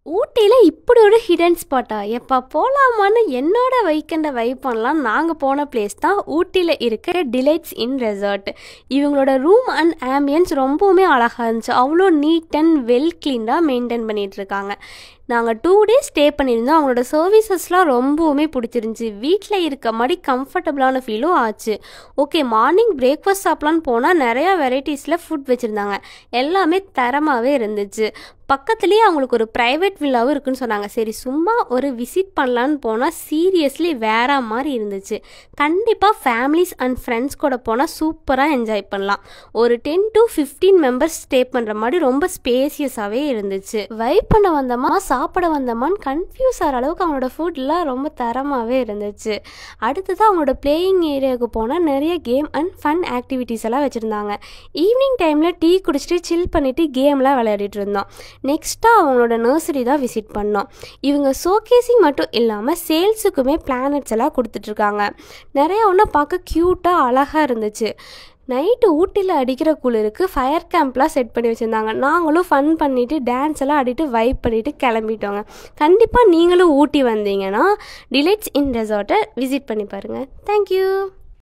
ஊட்டியில் இப்படி ஒரு ஹிடன் ஸ்பாட்டா எப்போ போகலாமான்னு என்னோட வைக்கண்ட வைப் பண்ணலாம். நாங்கள் போன பிளேஸ் தான் ஊட்டியில் இருக்கிற டிலைட்ஸ் இன் ரெசார்ட். இவங்களோட ரூம் அண்ட் ஆம்பியன்ஸ் ரொம்பவுமே அழகாக இருந்துச்சு. அவ்வளோ நீட் அண்ட் வெல் க்ளீனாக மெயின்டைன் பண்ணிகிட்ருக்காங்க. நாங்கள் 2 days ஸ்டே பண்ணியிருந்தோம். அவங்களோட சர்வீசஸ்லாம் ரொம்பவுமே பிடிச்சிருந்துச்சி. வீட்டில் இருக்க மாதிரி கம்ஃபர்டபுளான ஃபீலும் ஆச்சு. ஓகே, மார்னிங் பிரேக்ஃபாஸ்ட் சாப்பிட்லான்னு போனால் நிறையா வெரைட்டிஸில் ஃபுட் வச்சுருந்தாங்க. எல்லாமே தரமாகவே இருந்துச்சு. பக்கத்துலேயே அவங்களுக்கு ஒரு ப்ரைவேட் வில்லாவும் இருக்குன்னு சொன்னாங்க. சரி, சும்மா ஒரு விசிட் பண்ணலான்னு போனால் சீரியஸ்லி வேற மாதிரி இருந்துச்சு. கண்டிப்பாக ஃபேமிலிஸ் அண்ட் ஃப்ரெண்ட்ஸ் கூட போனால் சூப்பராக என்ஜாய் பண்ணலாம். ஒரு 10 to 15 மெம்பர்ஸ் ஸ்டே பண்ணுற மாதிரி ரொம்ப ஸ்பேசியஸாகவே இருந்துச்சு. வைப் பண்ண வந்தோமா சாப்பிட வந்தோமான்னு கன்ஃபியூஸ் ஆகிற அளவுக்கு அவங்களோட ஃபுட்லாம் ரொம்ப தரமாகவே இருந்துச்சு. அடுத்தது அவங்களோட பிளேயிங் ஏரியாவுக்கு போனால் நிறைய கேம் அண்ட் ஃபன் ஆக்டிவிட்டீஸ் எல்லாம் வச்சுருந்தாங்க. ஈவினிங் டைமில் டீ குடிச்சிட்டு சில் பண்ணிவிட்டு கேம்லாம் விளையாடிட்டு இருந்தோம். நெக்ஸ்ட்டாக அவங்களோட நர்சரி தான் விசிட் பண்ணோம். இவங்க ஷோகேசிங் மட்டும் இல்லாமல் சேல்ஸுக்குமே பிளானட்ஸ் எல்லாம் கொடுத்துட்ருக்காங்க. நிறையா ஒன்று பார்க்க க்யூட்டாக அழகாக இருந்துச்சு. நைட்டு ஊட்டியில் அடிக்கிற குளிருக்கு ஃபயர் கேம்ப்லாம் செட் பண்ணி வச்சுருந்தாங்க. நாங்களும் ஃபன் பண்ணிவிட்டு டான்ஸ் எல்லாம் ஆடிட்டு வைப் பண்ணிவிட்டு கிளம்பிட்டோங்க. கண்டிப்பாக நீங்களும் ஊட்டி வந்தீங்கன்னா டிலைட்ஸ் இன் ரெசார்ட்டை விசிட் பண்ணி பாருங்கள். தேங்க்யூ.